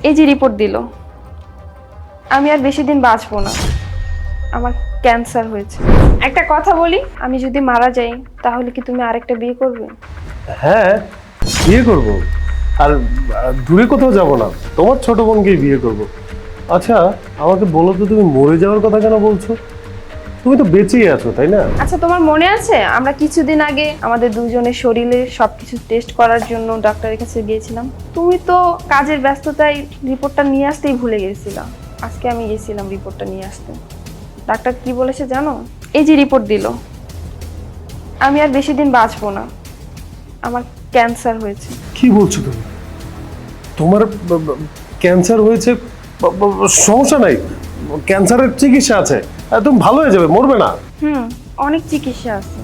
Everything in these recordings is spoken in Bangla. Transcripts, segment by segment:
এই যে রিপোর্ট দিল, আমি আর বেশি দিন বাঁচবো না, আমার ক্যান্সার হয়েছে। একটা কথা বলি, আমি যদি মারা যাই তাহলে কি তুমি আরেকটা বিয়ে করবে? হ্যাঁ, বিয়ে করব। আর দূরে কোথাও যাব না, তোমার ছোট বোনকেই বিয়ে করব। আচ্ছা, আমাকে বলো তো, তুমি মরে যাওয়ার কথা কেন বলছো? তুমি তো বেঁচেই আছো, তাই না? আচ্ছা, তোমার মনে আছে আমরা কিছুদিন আগে আমাদের দুজনের শরীরে সবকিছু টেস্ট করার জন্য ডাক্তারের কাছে গিয়েছিলাম? তুমি তো কাজের ব্যস্ততায় রিপোর্টটা নিয়ে আসতেই ভুলে গেছিলাম। আজকে আমি গেছিলাম রিপোর্টটা নিয়ে আসতে। ডাক্তার কি বলেছে জানো? এই যে রিপোর্ট দিল, আমি আর বেশি দিন বাঁচবো না, আমার ক্যান্সার হয়েছে। কি বলছো তুমি? তোমার ক্যান্সার হয়েছে? সমস্যা নাই, ক্যান্সারের চিকিৎসা আছে, তুমি ভালো হয়ে যাবে, মরবে না। অনেক চিকিৎসা আছে,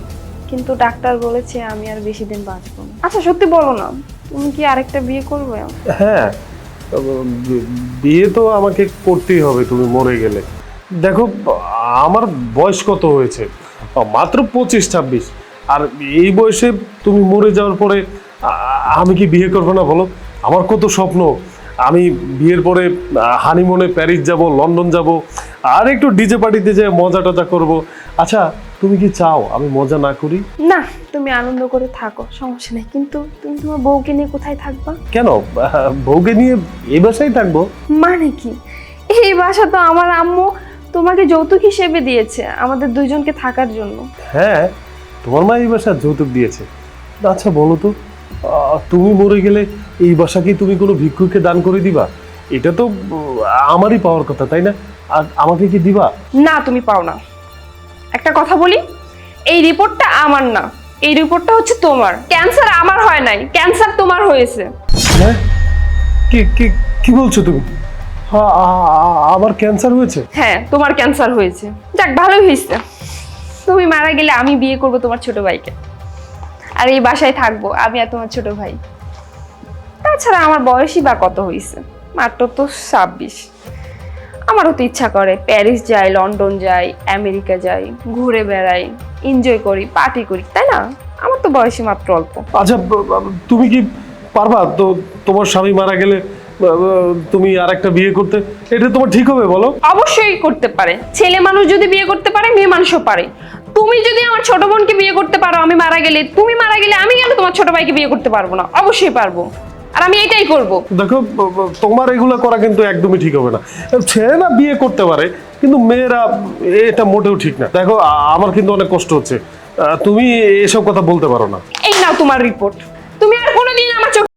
কিন্তু ডাক্তার বলেছে আমি আর বেশি দিন বাঁচবো না। আচ্ছা সত্যি বলো না, তুমি কি আরেকটা বিয়ে করবে? হ্যাঁ, বিয়ে তো আমাকে করতেই হবে তুমি মরে গেলে। দেখো, আমার বয়স কত হয়েছে? মাত্র 25-26। আর এই বয়সে তুমি মরে যাওয়ার পরে আমি কি বিয়ে করবো না বলো? আমার কত স্বপ্ন। আমি বিয়ের পরে হানিমুনে প্যারিস যাব, লন্ডন যাব, আর একটু ডিজে পার্টিতে যেয়ে মজা টজা করবো। আচ্ছা, তুমি কি চাও আমি মজা না করি? না, তুমি আনন্দ করে থাকো, সমস্যা নেই, কিন্তু তুমি তোমার বউকে নিয়ে কোথায় থাকবা? কেন, বউকে নিয়ে এই বাসায় থাকবো। মানে কি, এই বাসা তো আমার আম্মু তোমাকে যৌতুক হিসেবে দিয়েছে আমাদের দুইজনকে থাকার জন্য। হ্যাঁ, তোমার মা এই বাসা যৌতুক দিয়েছে। আচ্ছা বলো তো, তুমি মরে গেলে এই বাসা কি তুমি কোনো ভিক্ষুককে দান করে দিবা? এটা তো আমারই পাওয়ার কথা, তাই না? আর আমাকে কি দিবা? না, তুমি পাও না। একটা কথা বলি, এই রিপোর্টটা আমার না, এই রিপোর্টটা হচ্ছে তোমার। ক্যান্সার আমার হয় নাই, ক্যান্সার তোমার হয়েছে। হ্যাঁ, কি কি কি বলছো তুমি? আমার ক্যান্সার হয়েছে? হ্যাঁ, তোমার ক্যান্সার হয়েছে। যাক, ভালোই হয়েছে। তুমি মারা গেলে আমি বিয়ে করব তোমার ছোট ভাইকে, আর এই বাসায় থাকবো আমি আর তোমার ছোট ভাই। তাছাড়া আমার বয়সই বা কত হয়েছে, মাত্র তো 26। আমারও তো ইচ্ছা করে প্যারিস যাই, লন্ডন যাই, আমেরিকা যাই, ঘুরে বেড়াই, এনজয় করি, পার্টি করি, তাই না? আমার তো বয়সই মাত্র অল্প। আচ্ছা, তুমি কি পারবা তো? তোমার স্বামী মারা গেলে তুমি আর একটা বিয়ে করতে, এটা তোমার ঠিক হবে বলো? অবশ্যই করতে পারে, ছেলে মানুষ যদি বিয়ে করতে পারে, মেয়ে মানুষও পারে। তুমি যদি আমার ছোট বোনকে বিয়ে করতে পারো, আমি মারা গেলে, তুমি মারা গেলে আমি কেন তোমার ছোট ভাইকে বিয়ে করতে পারবো না? অবশ্যই পারবো, আর আমি এটাই করব। দেখো, তোমার এগুলো করা কিন্তু একদমই ঠিক হবে না। ছেলেরা বিয়ে করতে পারে, কিন্তু মেয়েরা, এটা মোটেও ঠিক না। দেখো, আমার কিন্তু অনেক কষ্ট হচ্ছে, তুমি এসব কথা বলতে পারো না। এই নাও তোমার রিপোর্ট, তুমি আর কোনোদিন আমার চোখে